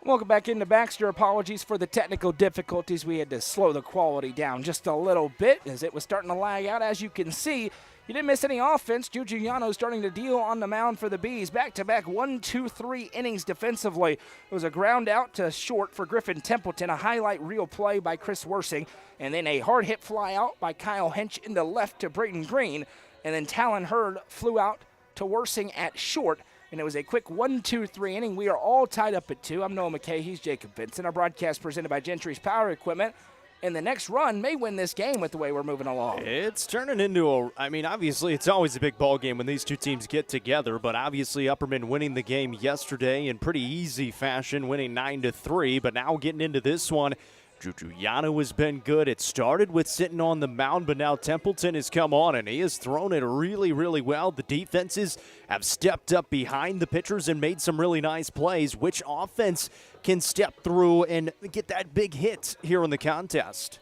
Welcome back into Baxter. Apologies for the technical difficulties. We had to slow the quality down just a little bit as it was starting to lag out. As you can see, you didn't miss any offense. Giugiano starting to deal on the mound for the Bees. Back-to-back 1, 2, 3 innings defensively. It was a ground out to short for Griffin Templeton, a highlight reel play by Chris Worsing, and then a hard hit fly out by Kyle Hench in the left to Brayton Green, and then Talon Hurd flew out to Worsing at short. And it was a quick 1, 2, 3 inning. We are all tied up at 2. I'm Noah McKay. He's Jacob Vincent. Our broadcast presented by Gentry's Power Equipment. And the next run may win this game with the way we're moving along. It's turning into obviously it's always a big ball game when these two teams get together, but obviously Upperman winning the game yesterday in pretty easy fashion, winning 9-3, but now getting into this one. Giugiano has been good. It started with sitting on the mound, but now Templeton has come on, and he has thrown it really, really well. The defenses have stepped up behind the pitchers and made some really nice plays. Which offense can step through and get that big hit here in the contest?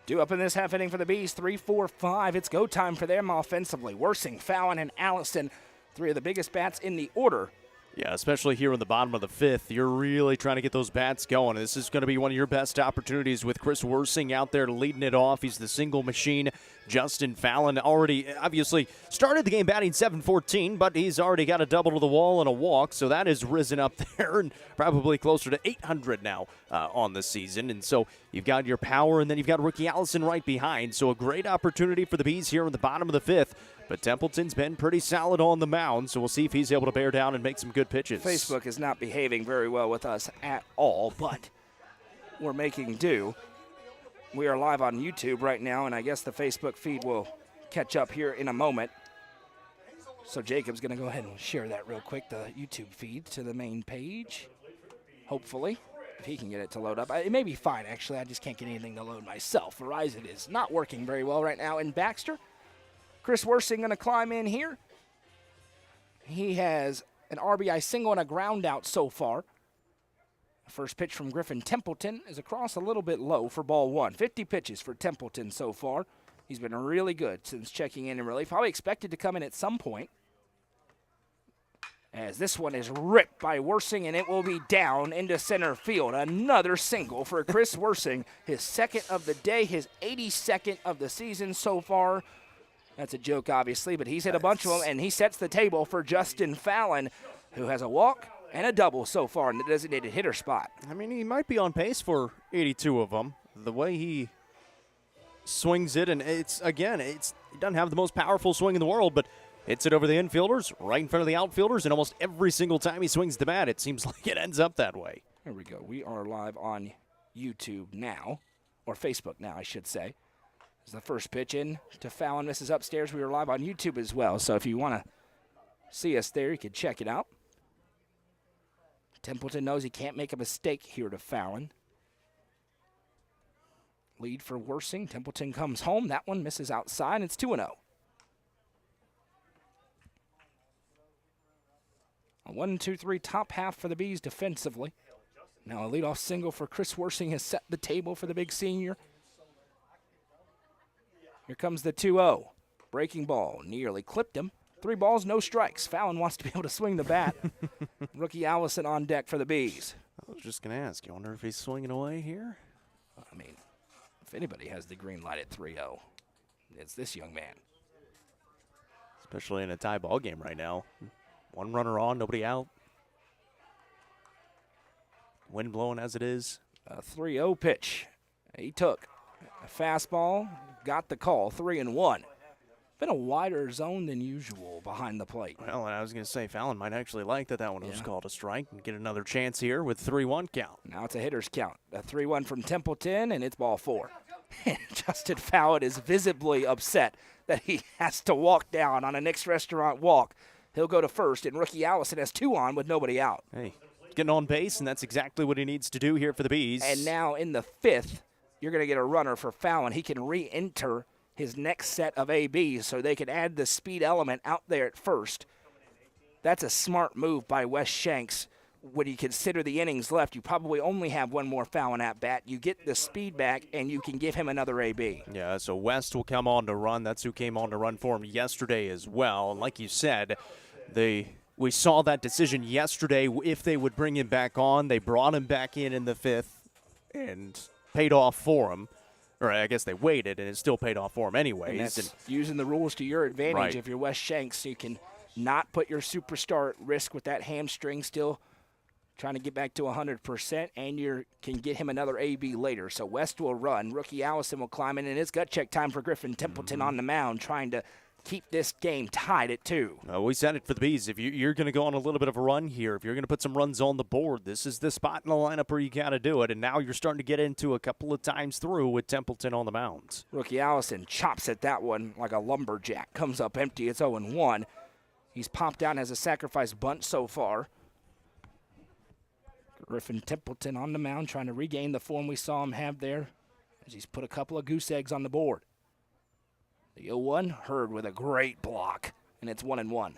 Due up in this half inning for the Bees, 3, 4, 5. It's go time for them offensively. Worsing, Fallon, and Allison, three of the biggest bats in the order. Yeah, especially here in the bottom of the fifth, you're really trying to get those bats going. This is going to be one of your best opportunities with Chris Worsing out there leading it off. He's the single machine. Justin Fallon already obviously started the game batting .714, but he's already got a double to the wall and a walk, so that has risen up there and probably closer to 800 now on the season. And so you've got your power, and then you've got Ricky Allison right behind. So a great opportunity for the Bees here in the bottom of the fifth. But Templeton's been pretty solid on the mound, so we'll see if he's able to bear down and make some good pitches. Facebook is not behaving very well with us at all, but we're making do. We are live on YouTube right now, and I guess the Facebook feed will catch up here in a moment. So Jacob's going to go ahead and share that real quick, the YouTube feed to the main page, hopefully, if he can get it to load up. It may be fine, actually. I just can't get anything to load myself. Verizon is not working very well right now in Baxter. Chris Worsing going to climb in here. He has an RBI single and a ground out so far. The first pitch from Griffin Templeton is across a little bit low for ball one. 50 pitches for Templeton so far. He's been really good since checking in relief. Probably expected to come in at some point. As this one is ripped by Worsing, and it will be down into center field. Another single for Chris Worsing. His second of the day, his 82nd of the season so far. That's a joke, obviously, but he's hit a bunch of them, and he sets the table for Justin Fallon, who has a walk and a double so far in the designated hitter spot. I mean, he might be on pace for 82 of them. The way he swings it, and he doesn't have the most powerful swing in the world, but hits it over the infielders, right in front of the outfielders, and almost every single time he swings the bat, it seems like it ends up that way. Here we go. We are live on YouTube now, or Facebook now, I should say. This is the first pitch in to Fallon. Misses upstairs. We are live on YouTube as well, so if you want to see us there, you can check it out. Templeton knows he can't make a mistake here to Fallon. Lead for Worsing. Templeton comes home. That one misses outside. It's 2-0. A 1-2-3 top half for the Bees defensively. Now a leadoff single for Chris Worsing has set the table for the big senior. Here comes the 2-0. Breaking ball. Nearly clipped him. 3 balls, no strikes. Fallon wants to be able to swing the bat. Rookie Allison on deck for the Bees. I was just going to ask, you wonder if he's swinging away here? I mean, if anybody has the green light at 3-0, it's this young man. Especially in a tie ball game right now. One runner on, nobody out. Wind blowing as it is. A 3-0 pitch. He took a fastball, got the call, 3-1. Been a wider zone than usual behind the plate. Well, and I was going to say, Fallon might actually like that one was called a strike and get another chance here with 3-1 count. Now it's a hitter's count. A 3-1 from Templeton, and it's ball 4. Justin Fallon is visibly upset that he has to walk down on a Nick's Restaurant walk. He'll go to first, and Rookie Allison has 2 on with nobody out. Hey, getting on base, and that's exactly what he needs to do here for the Bees. And now in the 5th, you're going to get a runner for Fallon. He can re-enter his next set of ABs so they can add the speed element out there at first. That's a smart move by Wes Shanks. When you consider the innings left, you probably only have one more Fallon at bat. You get the speed back, and you can give him another AB. Yeah, so West will come on to run. That's who came on to run for him yesterday as well. And like you said, the We saw that decision yesterday if they would bring him back on. They brought him back in the 5th and paid off for him. Or I guess they waited, and it still paid off for him anyways. And that's using the rules to your advantage. Right. If you're West Shanks, you can not put your superstar at risk with that hamstring still trying to get back to 100%, and you can get him another AB later. So West will run. Rookie Allison will climb in, and it's gut check time for Griffin Templeton on the mound, trying to keep this game tied at 2. We said it for the Bees. If you're going to go on a little bit of a run here, if you're going to put some runs on the board, this is the spot in the lineup where you got to do it. And now you're starting to get into a couple of times through with Templeton on the mound. Rookie Allison chops at that one like a lumberjack. Comes up empty. It's 0-1. He's popped out and has a sacrifice bunt so far. Griffin Templeton on the mound trying to regain the form we saw him have there as he's put a couple of goose eggs on the board. The 0-1, Hurd with a great block, and it's 1-1.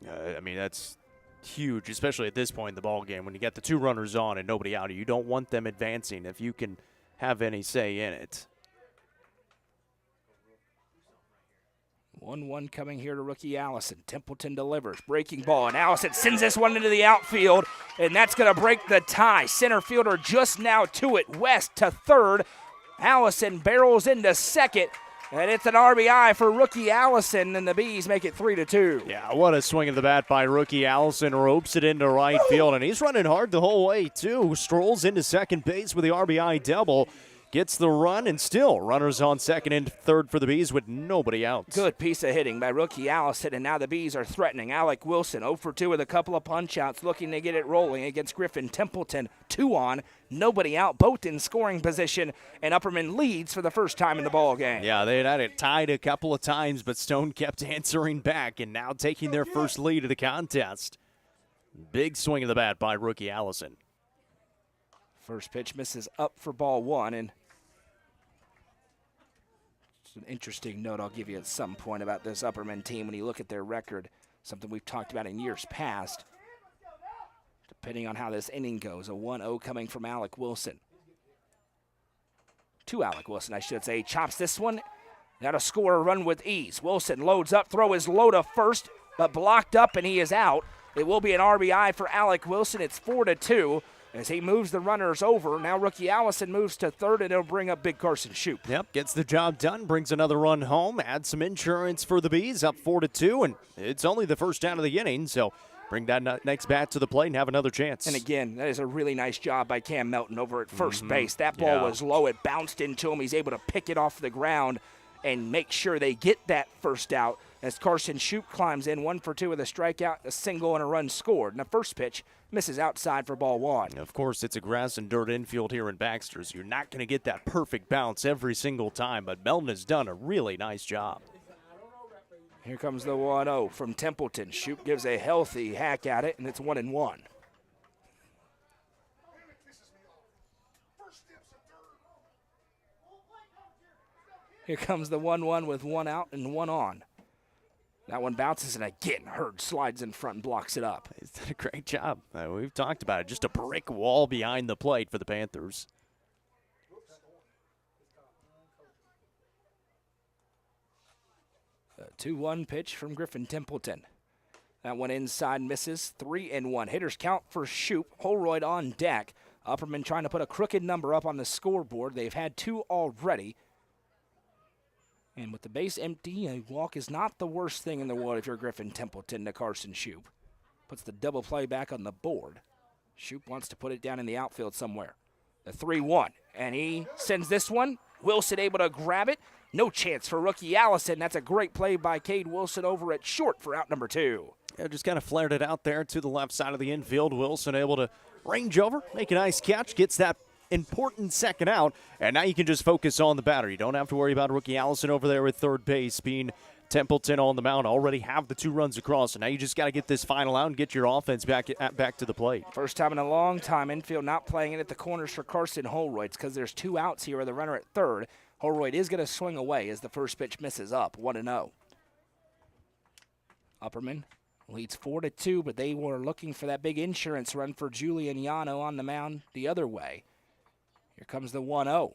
I mean, that's huge, especially at this point in the ball game when you got the 2 runners on and nobody out. You don't want them advancing if you can have any say in it. 1-1 coming here to rookie Allison. Templeton delivers. Breaking ball, and Allison sends this one into the outfield, and that's going to break the tie. Center fielder just now to it. West to third. Allison barrels into second, and it's an RBI for rookie Allison, and the Bees make it 3-2. Yeah, what a swing of the bat by rookie Allison. Ropes it into right field, and he's running hard the whole way, too. Strolls into second base with the RBI double. Gets the run, and still runners on second and third for the Bees with nobody out. Good piece of hitting by rookie Allison, and now the Bees are threatening. Alec Wilson 0 for 2 with a couple of punch-outs, looking to get it rolling against Griffin Templeton. 2 on, nobody out, both in scoring position, and Upperman leads for the first time in the ball game. Yeah, they had it tied a couple of times, but Stone kept answering back and now taking their first lead of the contest. Big swing of the bat by rookie Allison. First pitch misses up for ball 1, and it's an interesting note I'll give you at some point about this Upperman team when you look at their record, something we've talked about in years past. Depending on how this inning goes, a 1-0 coming from Alec Wilson. To Alec Wilson, I should say. Chops this one. Got to score a run with ease. Wilson loads up, throw is low to first, but blocked up, and he is out. It will be an RBI for Alec Wilson. It's 4-2. As he moves the runners over, now rookie Allison moves to third, and it'll bring up big Carson Shoup. Yep, gets the job done, brings another run home, adds some insurance for the Bees, up 4-2, and it's only the first down of the inning, so bring that next bat to the plate and have another chance. And again, that is a really nice job by Cam Melton over at first base. That ball was low. It bounced into him. He's able to pick it off the ground and make sure they get that first out as Carson Shoup climbs in 1 for 2 with a strikeout, a single, and a run scored. And the first pitch misses outside for ball 1. Of course, it's a grass and dirt infield here in Baxter's. You're not going to get that perfect bounce every single time, but Melton has done a really nice job. Here comes the 1-0 from Templeton. Shoup gives a healthy hack at it, and it's 1-1. Here comes the 1-1 with 1 out and 1 on. That one bounces, and again, Hurd slides in front and blocks it up. He's done a great job. We've talked about it. Just a brick wall behind the plate for the Panthers. A 2-1 pitch from Griffin Templeton. That one inside misses. 3-1. Hitters count for Shoup. Holroyd on deck. Upperman trying to put a crooked number up on the scoreboard. They've had 2 already. And with the base empty, a walk is not the worst thing in the world if you're Griffin Templeton to Carson Shoup. Puts the double play back on the board. Shoup wants to put it down in the outfield somewhere. The 3-1, and he sends this one. Wilson able to grab it. No chance for rookie Allison. That's a great play by Cade Wilson over at short for out number 2. Yeah, just kind of flared it out there to the left side of the infield. Wilson able to range over, make a nice catch, gets that important second out, and now you can just focus on the batter. You don't have to worry about rookie Allison over there at third base. Being Templeton on the mound, already have the 2 runs across, and now you just got to get this final out and get your offense back to the plate. First time in a long time, infield not playing it at the corners for Carson Holroyd because there's 2 outs here with a runner at third. Holroyd is going to swing away as the first pitch misses up, 1-0. Upperman leads 4-2, but they were looking for that big insurance run for Julian Yano on the mound the other way. Here comes the 1-0.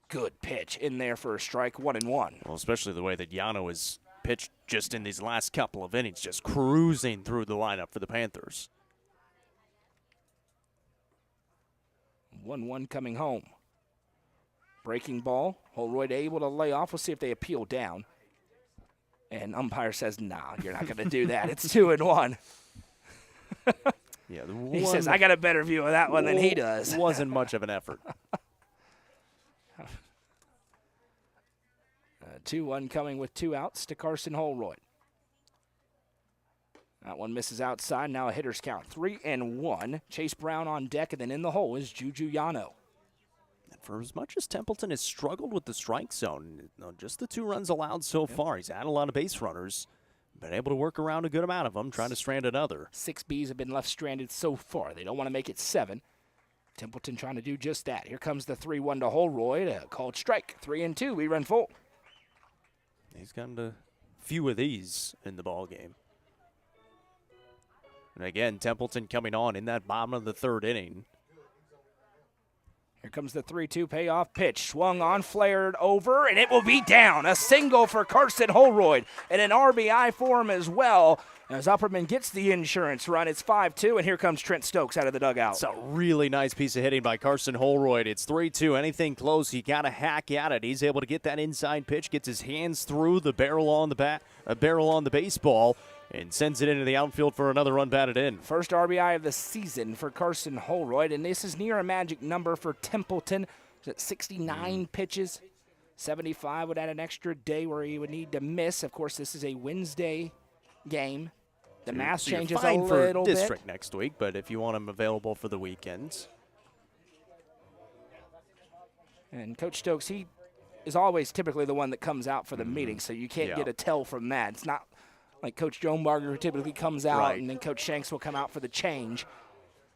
good pitch in there for a strike, 1-1. Well, especially the way that Yano has pitched just in these last couple of innings, just cruising through the lineup for the Panthers. 1-1 coming home. Breaking ball. Holroyd able to lay off. We'll see if they appeal down. And umpire says, nah, you're not going to do that. It's 2-1. Yeah, he says, I got a better view of that one than he does. Wasn't much of an effort. 2-1 coming with 2 outs to Carson Holroyd. That one misses outside. Now a hitter's count. 3-1. Chase Brown on deck, and then in the hole is Juju Yano. And for as much as Templeton has struggled with the strike zone, just the 2 runs allowed so far. He's had a lot of base runners, been able to work around a good amount of them, trying to strand another. 6 Bs have been left stranded so far. They don't want to make it 7. Templeton trying to do just that. Here comes the 3-1 to Holroyd. A called strike. 3-2. We run full. He's gotten a few of these in the ball game. And again, Templeton coming on in that bottom of the 3rd inning. Here comes the 3-2 payoff pitch. Swung on, flared over, and it will be down. A single for Carson Holroyd and an RBI for him as well. As Upperman gets the insurance run, it's 5-2, and here comes Trent Stokes out of the dugout. It's a really nice piece of hitting by Carson Holroyd. It's 3-2. Anything close, he got to hack at it. He's able to get that inside pitch, gets his hands through the barrel on the baseball, and sends it into the outfield for another run batted in. First RBI of the season for Carson Holroyd, and this is near a magic number for Templeton. It's at 69 pitches. 75 would add an extra day where he would need to miss. Of course, this is a Wednesday game. The math changes a little bit. District next week, but if you want him available for the weekends. And Coach Stokes, he is always typically the one that comes out for the meeting, so you can't get a tell from that. It's not like Coach Joan Barger, who typically comes out, and then Coach Shanks will come out for the change.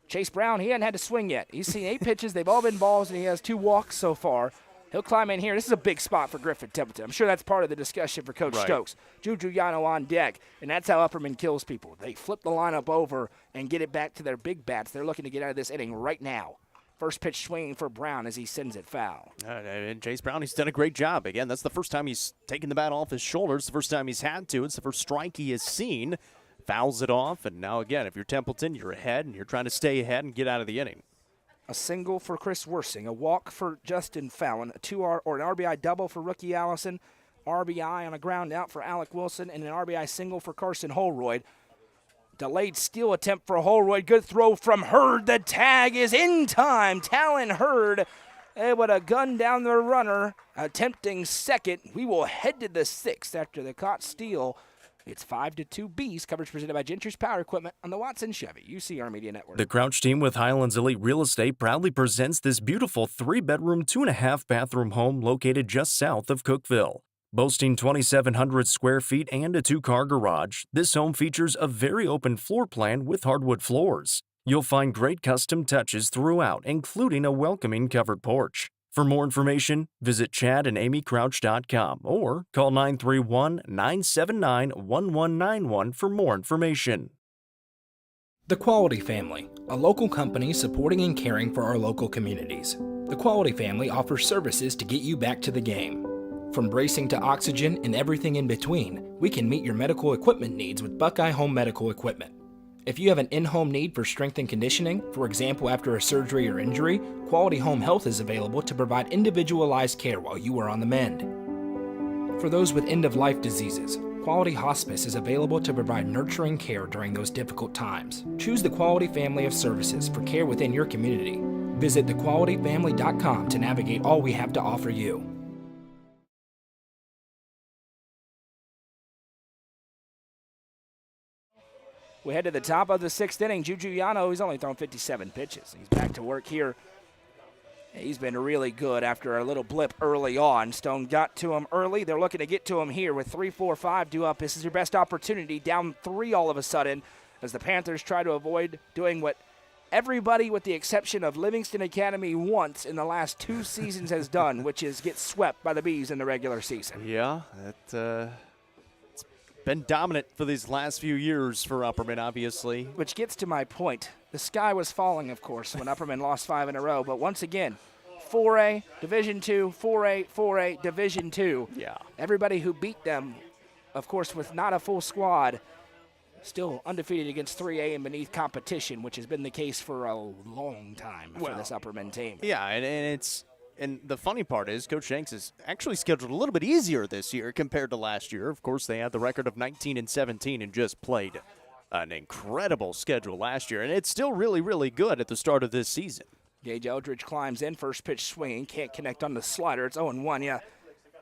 Chase Brown, he hadn't had to swing yet. He's seen 8 pitches. They've all been balls, and he has 2 walks so far. He'll climb in here. This is a big spot for Griffin Templeton. I'm sure that's part of the discussion for Coach Stokes. Juju Yano on deck, and that's how Upperman kills people. They flip the lineup over and get it back to their big bats. They're looking to get out of this inning right now. First pitch swinging for Brown as he sends it foul. And Chase Brown, he's done a great job. Again, that's the first time he's taken the bat off his shoulders. The first time he's had to. It's the first strike he has seen. Fouls it off, and now again, if you're Templeton, you're ahead, and you're trying to stay ahead and get out of the inning. A single for Chris Worsing, a walk for Justin Fallon, an RBI double for rookie Allison, RBI on a ground out for Alec Wilson, and an RBI single for Carson Holroyd. Delayed steal attempt for Holroyd. Good throw from Hurd. The tag is in time. Talon Hurd able to gun down the runner, attempting second. We will head to the 6th after the caught steal. It's 5-2 Bs. Coverage presented by Gentry's Power Equipment on the Watson Chevy UCR Media Network. The Crouch team with Highlands Elite Real Estate proudly presents this beautiful 3-bedroom, 2.5-bathroom home located just south of Cookeville. Boasting 2,700 square feet and a 2-car garage, this home features a very open floor plan with hardwood floors. You'll find great custom touches throughout, including a welcoming covered porch. For more information, visit chadandamycrouch.com or call 931-979-1191 for more information. The Quality Family, a local company supporting and caring for our local communities. The Quality Family offers services to get you back to the game. From bracing to oxygen and everything in between, we can meet your medical equipment needs with Buckeye Home Medical Equipment. If you have an in-home need for strength and conditioning, for example after a surgery or injury, Quality Home Health is available to provide individualized care while you are on the mend. For those with end-of-life diseases, Quality Hospice is available to provide nurturing care during those difficult times. Choose the Quality family of services for care within your community. Visit thequalityfamily.com to navigate all we have to offer you. We head to the top of the 6th inning. Juju Yano, he's only thrown 57 pitches. He's back to work here. He's been really good after a little blip early on. Stone got to him early. They're looking to get to him here with 3-4-5 due up. This is your best opportunity. Down 3 all of a sudden as the Panthers try to avoid doing what everybody with the exception of Livingston Academy once in the last 2 seasons has done, which is get swept by the Bees in the regular season. Yeah, it's been dominant for these last few years for Upperman, obviously. Which gets to my point. The sky was falling, of course, when Upperman lost 5 in a row. But once again, 4A, Division II, 4A, 4A, Division II. Yeah. Everybody who beat them, of course, with not a full squad, still undefeated against 3A and beneath competition, which has been the case for a long time for this Upperman team. Yeah, and the funny part is Coach Shanks is actually scheduled a little bit easier this year compared to last year. Of course, they had the record of 19-17 and just played an incredible schedule last year, and it's still really, really good at the start of this season. Gage Eldridge climbs in, first pitch swinging, can't connect on the slider. It's 0-1, yeah.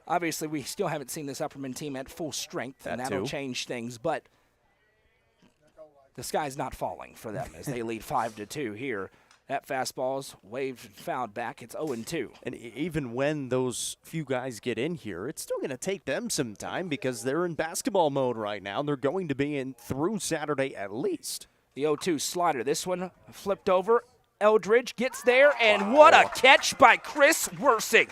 Obviously, we still haven't seen this Upperman team at full strength, and that'll change things, but the sky's not falling for them as they lead 5-2 here. That fastball's waved and fouled back. It's 0-2. And even when those few guys get in here, it's still going to take them some time because they're in basketball mode right now. They're going to be in through Saturday at least. The 0-2 slider. This one flipped over. Eldridge gets there, and what a catch by Chris Wersing.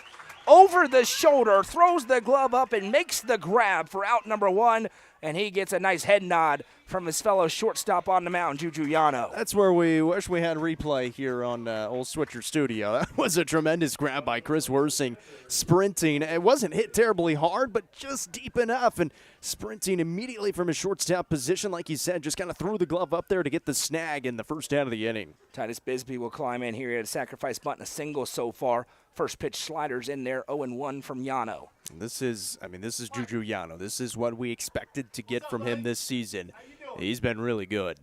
Over the shoulder, throws the glove up and makes the grab for out number one, and he gets a nice head nod from his fellow shortstop on the mound, Juju Yano. That's where we wish we had replay here on Old Switcher Studio. That was a tremendous grab by Chris Wersing, sprinting. It wasn't hit terribly hard, but just deep enough, and sprinting immediately from his shortstop position, like you said, just kind of threw the glove up there to get the snag in the first out of the inning. Titus Bisbee will climb in here. He had a sacrifice bunt and a single so far. First pitch sliders in there, 0-1 from Yano. This is Juju Yano. This is what we expected to get from him this season. He's been really good.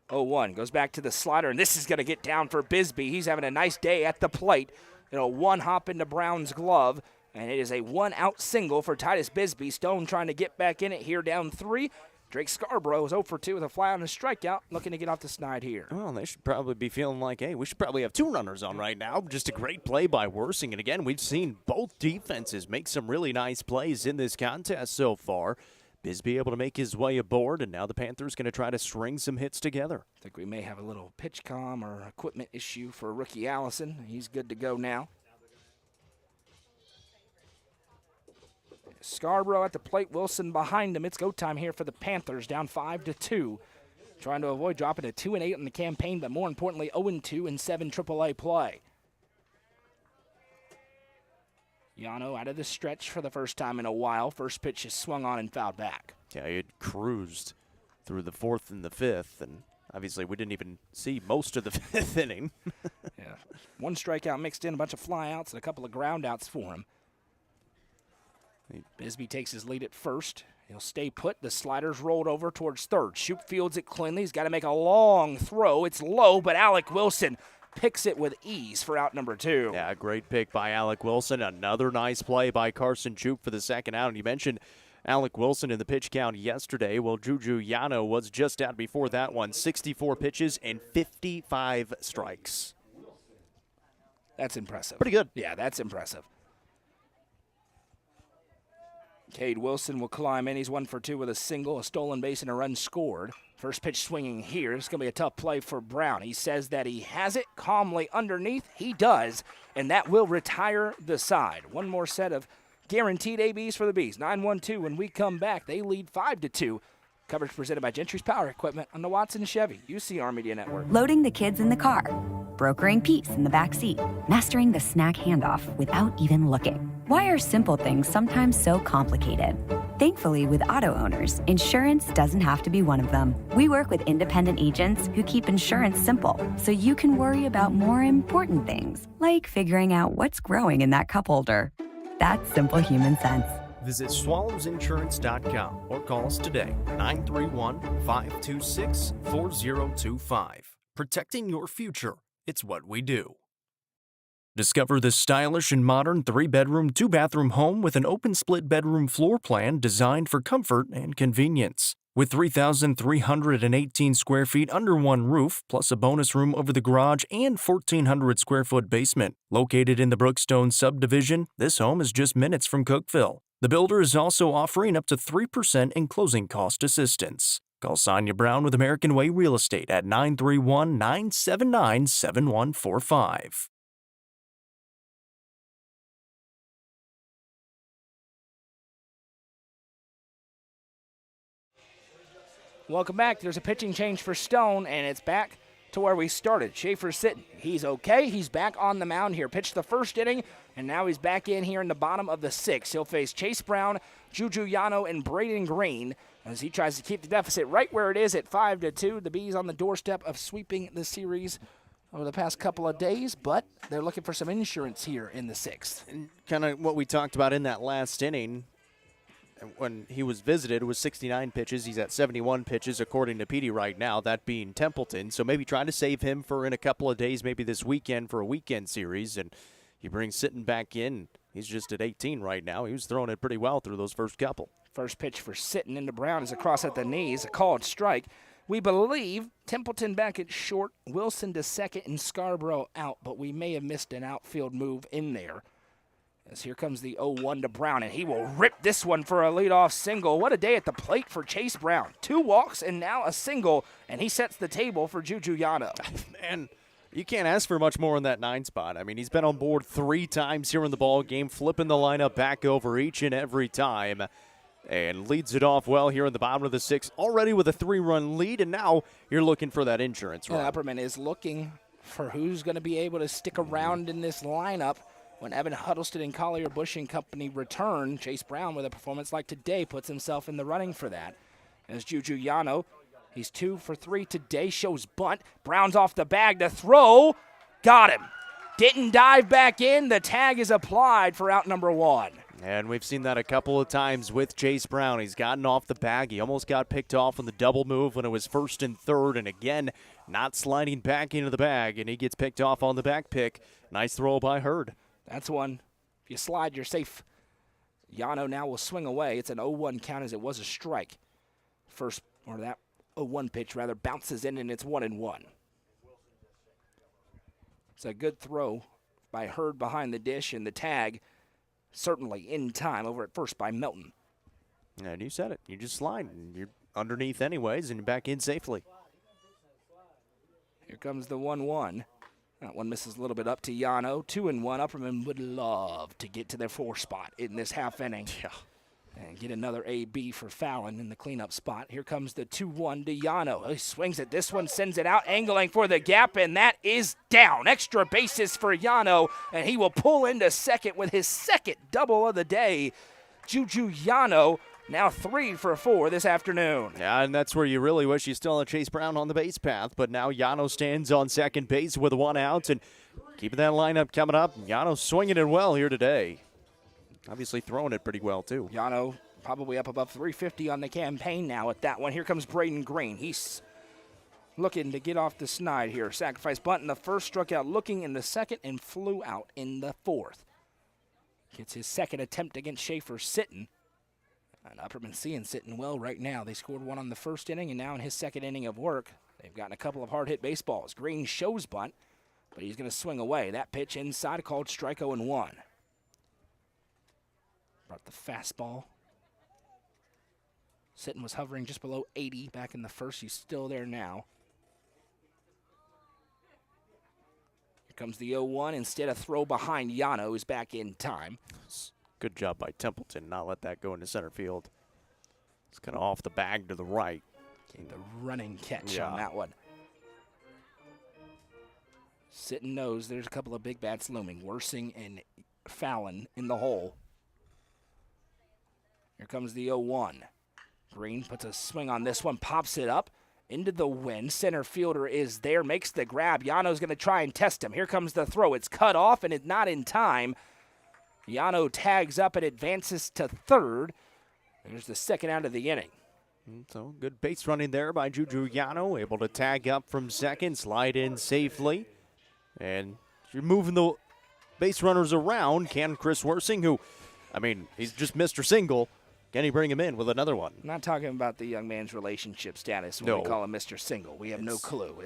0-1 goes back to the slider, and this is going to get down for Bisbee. He's having a nice day at the plate. One hop into Brown's glove, and it is a one-out single for Titus Bisbee. Stone trying to get back in it here, down 3. Drake Scarborough is 0-2 with a fly on a strikeout, looking to get off the snide here. Well, they should probably be feeling like, hey, we should probably have 2 runners on right now. Just a great play by Wersing. And again, we've seen both defenses make some really nice plays in this contest so far. Bisbee able to make his way aboard, and now the Panthers going to try to string some hits together. I think we may have a little pitch comm or equipment issue for rookie Allison. He's good to go now. Scarborough at the plate, Wilson behind him. It's go time here for the Panthers, down 5-2. Trying to avoid dropping to 2-8 in the campaign, but more importantly, 0-2 in 7 AAA play. Yano out of the stretch for the first time in a while. First pitch is swung on and fouled back. Yeah, he had cruised through the 4th and the 5th, and obviously we didn't even see most of the 5th inning. Yeah, 1 strikeout mixed in, a bunch of flyouts, and a couple of groundouts for him. Bisbee takes his lead at first. He'll stay put. The slider's rolled over towards third. Shoop fields it cleanly. He's got to make a long throw. It's low, but Alec Wilson picks it with ease for out number 2. Yeah, great pick by Alec Wilson. Another nice play by Carson Shoop for the second out. And you mentioned Alec Wilson in the pitch count yesterday. Well, Juju Yano was just out before that one. 64 pitches and 55 strikes. That's impressive. Pretty good. Yeah, that's impressive. Cade Wilson will climb in. He's 1 for 2 with a single, a stolen base, and a run scored. First pitch swinging here. It's going to be a tough play for Brown. He says that he has it calmly underneath. He does, and that will retire the side. One more set of guaranteed ABs for the Bees. 9-1-2. When we come back, they lead 5-2. Coverage presented by Gentry's Power Equipment on the Watson Chevy UCR Media Network. Loading the kids in the car, brokering peace in the back seat, mastering the snack handoff without even looking. Why are simple things sometimes so complicated? Thankfully, with auto owners, insurance doesn't have to be one of them. We work with independent agents who keep insurance simple, so you can worry about more important things, like figuring out what's growing in that cup holder. That's simple human sense. Visit swallowsinsurance.com or call us today, 931-526-4025. Protecting your future, it's what we do. Discover this stylish and modern 3-bedroom, 2-bathroom home with an open split bedroom floor plan designed for comfort and convenience. With 3,318 square feet under one roof, plus a bonus room over the garage and 1,400 square foot basement. Located in the Brookstone subdivision, this home is just minutes from Cookeville. The builder is also offering up to 3% in closing cost assistance. Call Sonia Brown with American Way Real Estate at 931-979-7145. Welcome back. There's a pitching change for Stone, and it's back to where we started. Schaefer sitting. He's okay. He's back on the mound here. Pitched the first inning, and now he's back in here in the bottom of the 6th. He'll face Chase Brown, Juju Yano, and Braden Green as he tries to keep the deficit right where it is at 5-2. The Bees on the doorstep of sweeping the series over the past couple of days, but they're looking for some insurance here in the 6th. And kind of what we talked about in that last inning, when he was visited, it was 69 pitches. He's at 71 pitches, according to Petey right now, that being Templeton. So maybe try to save him for in a couple of days, maybe this weekend for a weekend series. And you bring Sitton back in. He's just at 18 right now. He was throwing it pretty well through those first couple. First pitch for Sitton into Brown is across at the knees, a called strike. We believe Templeton back at short, Wilson to second, and Scarborough out, but we may have missed an outfield move in there. As here comes the 0-1 to Brown, and he will rip this one for a leadoff single. What a day at the plate for Chase Brown. 2 walks and now a single, and he sets the table for Juju Yano. Man, you can't ask for much more in that 9 spot. I mean, he's been on board 3 times here in the ball game, flipping the lineup back over each and every time. And leads it off well here in the bottom of the 6th, already with a 3-run lead, and now you're looking for that insurance run. Upperman is looking for who's going to be able to stick around in this lineup when Evan Huddleston and Collier Bush and company return. Chase Brown, with a performance like today, puts himself in the running for that. As Juju Yano, he's 2 for 3 today, shows bunt. Brown's off the bag to throw. Got him. Didn't dive back in. The tag is applied for out number 1. And we've seen that a couple of times with Chase Brown. He's gotten off the bag. He almost got picked off on the double move when it was 1st and 3rd. And again, not sliding back into the bag. And he gets picked off on the back pick. Nice throw by Hurd. That's one. If you slide, you're safe. Yano now will swing away. It's an 0-1 count as it was a strike. That 0-1 pitch, rather, bounces in, and it's 1-1. It's a good throw by Hurd behind the dish, and the tag certainly in time over at first by Melton. And you said it. You just slide. And you're underneath anyways, and you're back in safely. Here comes the 1-1. That one misses a little bit up to Yano. 2-1. Upperman would love to get to their 4 spot in this half inning. Yeah. And get another AB for Fallon in the cleanup spot. Here comes the 2-1 to Yano. He swings at this one, sends it out, angling for the gap, and that is down. Extra bases for Yano, and he will pull into second with his 2nd double of the day. Juju Yano now 3 for 4 this afternoon. Yeah, and that's where you really wish you still had Chase Brown on the base path, but now Yano stands on second base with 1 out, and keeping that lineup coming up. Yano swinging it well here today. Obviously throwing it pretty well, too. Yano probably up above 350 on the campaign now at that one. Here comes Braden Green. He's looking to get off the snide here. Sacrifice bunt in the 1st, struck out looking in the 2nd, and flew out in the 4th. Gets his 2nd attempt against Schaefer Sitton. And Upperman seeing Sitton well right now. They scored 1 on the 1st inning, and now in his 2nd inning of work, they've gotten a couple of hard-hit baseballs. Green shows bunt, but he's going to swing away. That pitch inside, called strike 0-1. Brought the fastball. Sitton was hovering just below 80 back in the 1st. He's still there now. Here comes the 0-1. Instead, a throw behind Yano, who's back in time. Good job by Templeton, not let that go into center field. It's kind of off the bag to the right. Getting the running catch on that one. Sitton knows there's a couple of big bats looming. Worsing and Fallon in the hole. Here comes the 0-1. Green puts a swing on this one, pops it up into the wind. Center fielder is there, makes the grab. Yano's going to try and test him. Here comes the throw. It's cut off, and it's not in time. Yano tags up and advances to 3rd. There's the 2nd out of the inning. So good base running there by Juju Yano, able to tag up from 2nd, slide in safely. And you're moving the base runners around. Can Chris Worsing, who, I mean, he's just Mr. Single. Can he bring him in with another one? I'm not talking about the young man's relationship status when we call him Mr. Single. We have no clue.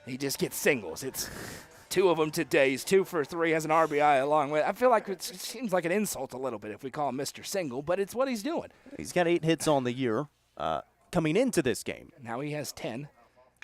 He just gets singles. It's 2 of them today. He's 2 for 3, has an RBI along with. I feel like it seems like an insult a little bit if we call him Mr. Single, but it's what he's doing. He's got 8 hits on the year coming into this game. Now he has 10.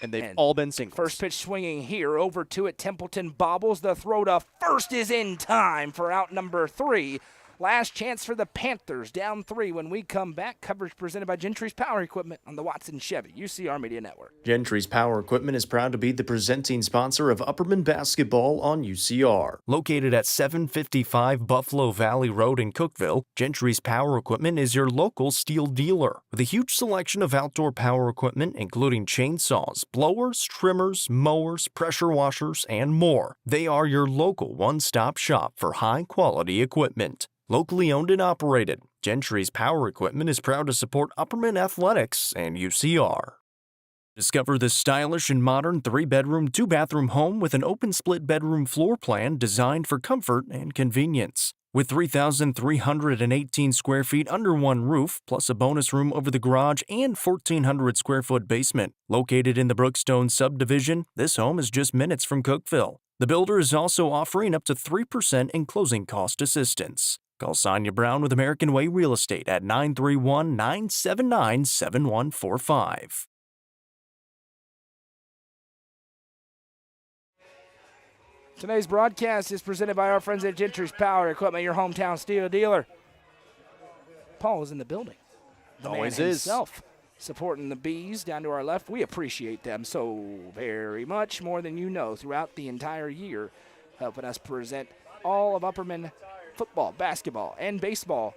And they've all been singles. First pitch swinging here, over to it. Templeton bobbles. The throw to first is in time for out number 3. Last chance for the Panthers, down 3 when we come back. Coverage presented by Gentry's Power Equipment on the Watson Chevy UCR Media Network. Gentry's Power Equipment is proud to be the presenting sponsor of Upperman Basketball on UCR. Located at 755 Buffalo Valley Road in Cookeville, Gentry's Power Equipment is your local steel dealer with a huge selection of outdoor power equipment, including chainsaws, blowers, trimmers, mowers, pressure washers, and more. They are your local one-stop shop for high-quality equipment. Locally owned and operated, Gentry's Power Equipment is proud to support Upperman Athletics and UCR. Discover this stylish and modern 3-bedroom, 2-bathroom home with an open split bedroom floor plan designed for comfort and convenience. With 3,318 square feet under one roof, plus a bonus room over the garage and 1,400 square foot basement. Located in the Brookstone subdivision, this home is just minutes from Cookeville. The builder is also offering up to 3% in closing cost assistance. Call Sonia Brown with American Way Real Estate at 931-979-7145. Today's broadcast is presented by our friends at Gentry's Power Equipment, your hometown steel dealer. Paul is in the building. The Always man is. himself, supporting the Bees down to our left. We appreciate them so very much, more than you know, throughout the entire year, helping us present all of Upperman football, basketball, and baseball.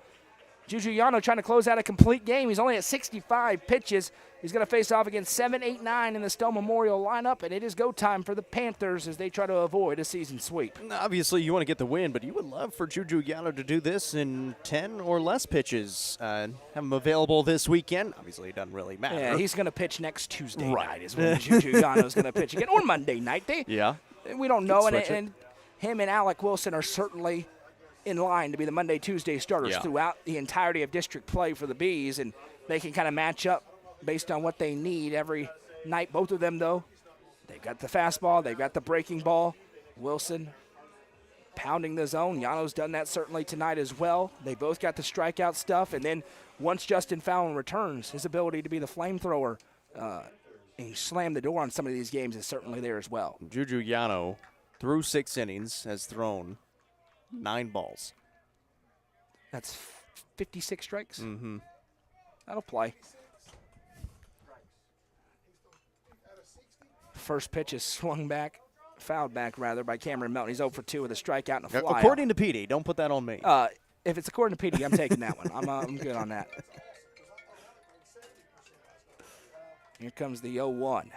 Juju Yano trying to close out a complete game. He's only at 65 pitches. He's going to face off against 7, 8, 9 in the Stowe Memorial lineup, and it is go time for the Panthers as they try to avoid a season sweep. Obviously, you want to get the win, but you would love for Juju Yano to do this in 10 or less pitches. Have him available this weekend. Obviously, it doesn't really matter. Yeah, he's going to pitch next Tuesday night is when Juju Yano is going to pitch again, or Monday night. Yeah. We don't know, Switch it. and him and Alec Wilson are certainly in line to be the Monday, Tuesday starters throughout the entirety of district play for the Bees, and they can kind of match up based on what they need every night. Both of them, though, they've got the fastball, they've got the breaking ball. Wilson pounding the zone. Yano's done that certainly tonight as well. They both got the strikeout stuff, and then once Justin Fallon returns, his ability to be the flamethrower and slam the door on some of these games is certainly there as well. Juju Yano, through 6 innings, has thrown 9 balls. That's 56 strikes? Mm-hmm. That'll play. First pitch is swung back, fouled back rather, by Cameron Melton. He's 0 for 2 with a strikeout and a fly. According to Petey, don't put that on me. If it's according to Petey, I'm taking that one. I'm good on that. Here comes the 0-1.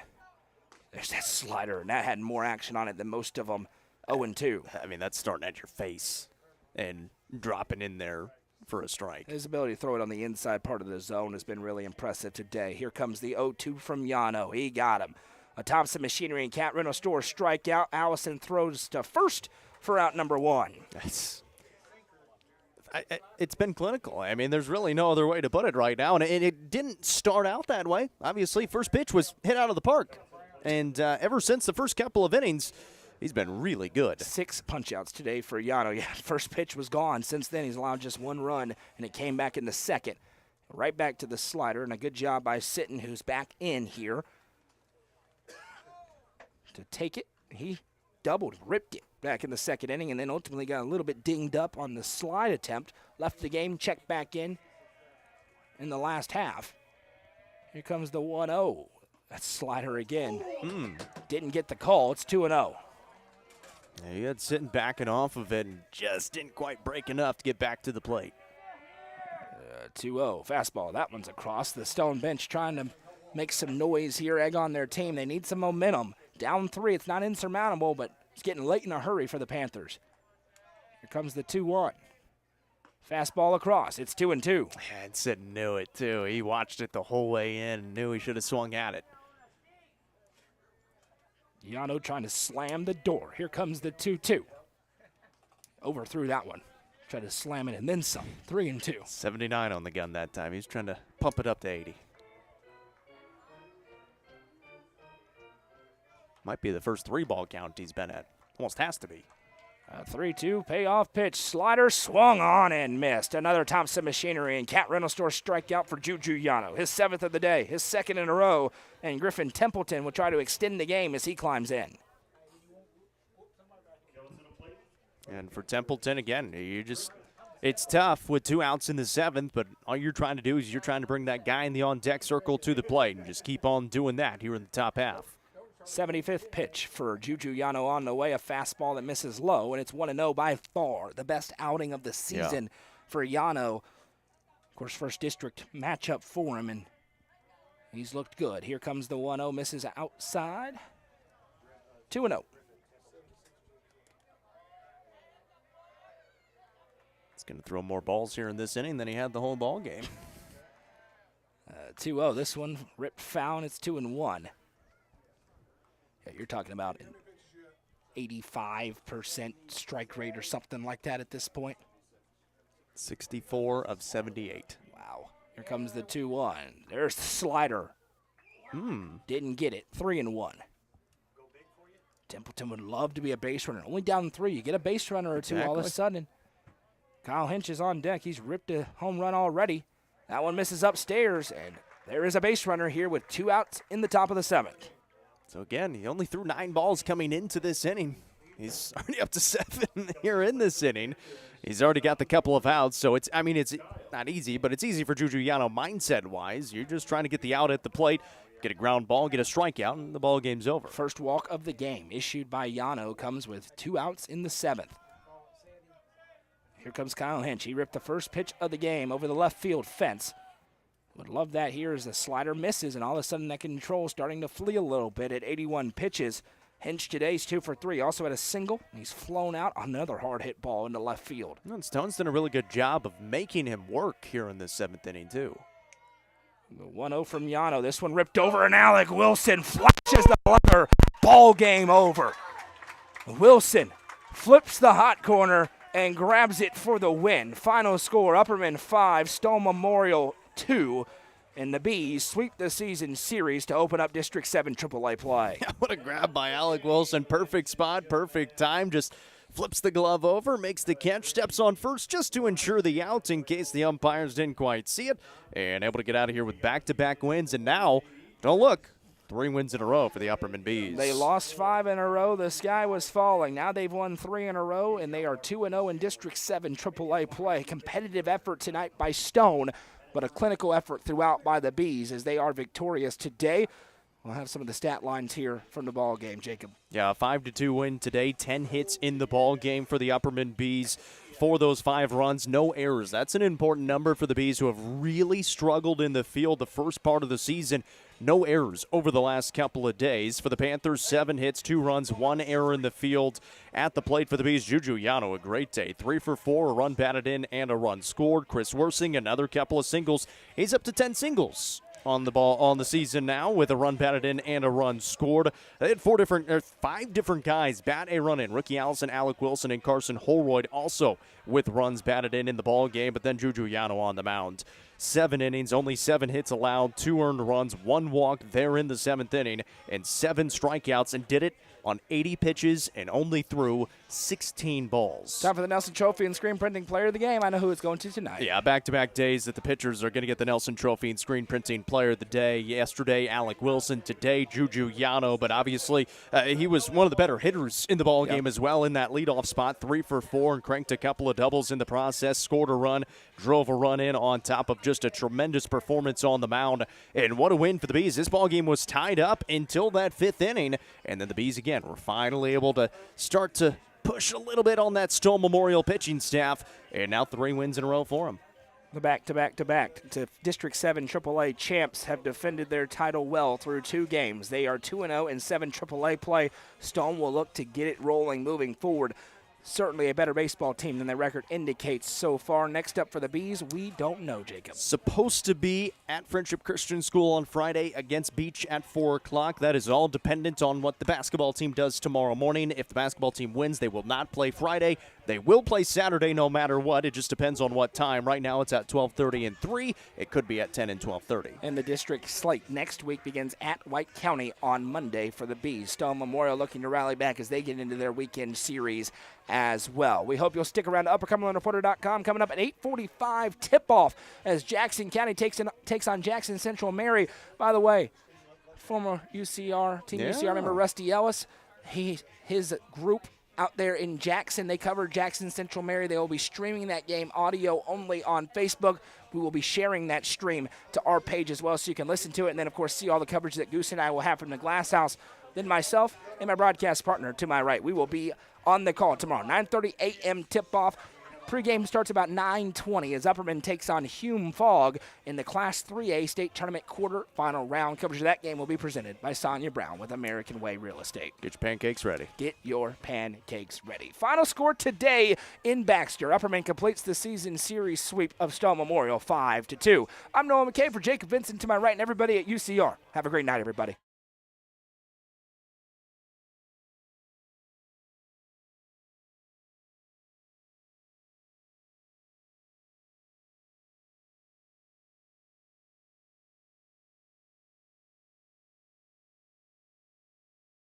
There's that slider, and that had more action on it than most of them. 0-2. I mean, that's starting at your face and dropping in there for a strike. His ability to throw it on the inside part of the zone has been really impressive today. Here comes the 0-2 from Yano. He got him. A Thompson Machinery and Cat Rental Store strikeout. Allison throws to first for out number 1. It's been clinical. I mean, there's really no other way to put it right now. And it didn't start out that way. Obviously, first pitch was hit out of the park. And ever since the first couple of innings, he's been really good. 6 punch-outs today for Yano. Yeah, first pitch was gone. Since then, he's allowed just 1 run, and it came back in the second. Right back to the slider, and a good job by Sitton, who's back in here to take it. He doubled, ripped it back in the second inning, and then ultimately got a little bit dinged up on the slide attempt. Left the game, checked back in the last half. Here comes the 1-0. That slider again. Didn't get the call. It's 2-0. Yeah, he had Sitton backing off of it and just didn't quite break enough to get back to the plate. 2-0. Fastball. That one's across. The Stone bench trying to make some noise here, egg on their team. They need some momentum. Down 3. It's not insurmountable, but it's getting late in a hurry for the Panthers. Here comes the 2-1. Fastball across. It's 2-2. And Sitton knew it, too. He watched it the whole way in and knew he should have swung at it. Yano trying to slam the door. Here comes the 2-2. Overthrew that one. Tried to slam it and then some. 3-2. 79 on the gun that time. He's trying to pump it up to 80. Might be the first 3-ball count he's been at. Almost has to be. 3-2 payoff pitch. Slider swung on and missed. Another Thompson Machinery and Cat Rental Store strikeout for Juju Yano. His 7th of the day, his 2nd in a row. And Griffin Templeton will try to extend the game as he climbs in. And for Templeton, again, you just It's tough with 2 outs in the 7th, but all you're trying to do is you're trying to bring that guy in the on-deck circle to the plate and just keep on doing that here in the top half. 75th pitch for Juju Yano on the way, a fastball that misses low, and it's 1-0 by far, the best outing of the season for Yano. Of course, first district matchup for him, and he's looked good. Here comes the 1-0, misses outside. 2-0. He's going to throw more balls here in this inning than he had the whole ball game. 2-0. This one ripped foul, and it's 2-1. Yeah, you're talking about an 85% strike rate or something like that at this point. 64 of 78. Wow. Here comes the 2-1. There's the slider. Didn't get it. 3-1. Templeton would love to be a base runner. Only down 3. You get a base runner or two all of a sudden. Kyle Hinch is on deck. He's ripped a home run already. That one misses upstairs, and there is a base runner here with 2 outs in the top of the 7th. So again, he only threw 9 balls coming into this inning. He's already up to 7 here in this inning. He's already got the couple of outs, so it's not easy, but it's easy for Juju Yano mindset-wise. You're just trying to get the out at the plate, get a ground ball, get a strikeout, and the ball game's over. First walk of the game issued by Yano comes with 2 outs in the 7th. Here comes Kyle Hinch. He ripped the first pitch of the game over the left field fence. Would love that here as the slider misses, and all of a sudden that control starting to flee a little bit at 81 pitches. Hinch today's 2 for 3. Also had a single, and he's flown out another hard hit ball into left field. And Stone's done a really good job of making him work here in this 7th inning, too. The 1-0 from Yano. This one ripped over, and Alec Wilson flashes the lever. Ball game over. Wilson flips the hot corner and grabs it for the win. Final score, Upperman 5, Stone Memorial 2. And the Bees sweep the season series to open up District 7 AAA play. What a grab by Alec Wilson. Perfect spot, perfect time. Just flips the glove over, makes the catch, steps on first just to ensure the out in case the umpires didn't quite see it. And able to get out of here with back-to-back wins. And now, don't look, 3 wins in a row for the Upperman Bees. They lost 5 in a row. The sky was falling. Now they've won 3 in a row, and they are 2-0 in District 7 AAA play. Competitive effort tonight by Stone, but a clinical effort throughout by the Bees as they are victorious today. We'll have some of the stat lines here from the ball game, Jacob. Yeah, a 5-2 win today. 10 hits in the ball game for the Upperman Bees. For those 5 runs, no errors. That's an important number for the Bees, who have really struggled in the field the first part of the season. No errors over the last couple of days. For the Panthers, 7 hits, 2 runs, 1 error in the field. At the plate for the Bees, Juju Yano, a great day. 3 for 4, a run batted in and a run scored. Chris Wersing, another couple of singles. He's up to 10 singles on the ball on the season now, with a run batted in and a run scored. They had 5 different guys bat a run in. Ricky Allison, Alec Wilson, and Carson Holroyd also with runs batted in the ball game, but then Juju Yano on the mound. 7 innings, only 7 hits allowed, 2 earned runs, 1 walk there in the 7th inning, and 7 strikeouts, and did it on 80 pitches and only threw 16 balls. Time for the Nelson Trophy and Screen Printing Player of the Game. I know who it's going to tonight. Yeah, back-to-back days that the pitchers are going to get the Nelson Trophy and Screen Printing Player of the Day. Yesterday, Alec Wilson. Today, Juju Yano. But obviously, he was one of the better hitters in the ball game as well in that leadoff spot. 3 for 4 and cranked a couple of doubles in the process. Scored a run, drove a run in on top of just a tremendous performance on the mound. And what a win for the Bees. This ball game was tied up until that 5th inning. And then the Bees again were finally able to start to push a little bit on that Stone Memorial pitching staff, and now 3 wins in a row for them. The back-to-back-to-back to District 7 AAA champs have defended their title well through 2 games. They are 2-0 in 7 AAA play. Stone will look to get it rolling moving forward. Certainly a better baseball team than their record indicates so far. Next up for the Bees, we don't know, Jacob. Supposed to be at Friendship Christian School on Friday against Beach at 4 o'clock. That is all dependent on what the basketball team does tomorrow morning. If the basketball team wins, they will not play Friday. They will play Saturday no matter what. It just depends on what time. Right now it's at 12:30 and 3. It could be at 10 and 12:30. And the district slate next week begins at White County on Monday for the Bees. Stone Memorial looking to rally back as they get into their weekend series as well. We hope you'll stick around to UpperCumberlandReporter.com. Coming up at 8:45 tip-off as Jackson County takes on Jackson Central Mary. By the way, former UCR, Team UCR member Rusty Ellis, his group out there in Jackson. They cover Jackson Central Mary. They will be streaming that game audio only on Facebook. We will be sharing that stream to our page as well so you can listen to it and then, of course, see all the coverage that Goose and I will have from the Glass House. Then myself and my broadcast partner to my right, we will be on the call tomorrow, 9:30 a.m. tip-off. Pregame starts about 9:20 as Upperman takes on Hume Fogg in the Class 3A state tournament quarterfinal round. Coverage of that game will be presented by Sonia Brown with American Way Real Estate. Get your pancakes ready. Get your pancakes ready. Final score today in Baxter. Upperman completes the season series sweep of Stone Memorial 5-2. I'm Noah McKay for Jacob Vincent to my right and everybody at UCR. Have a great night, everybody.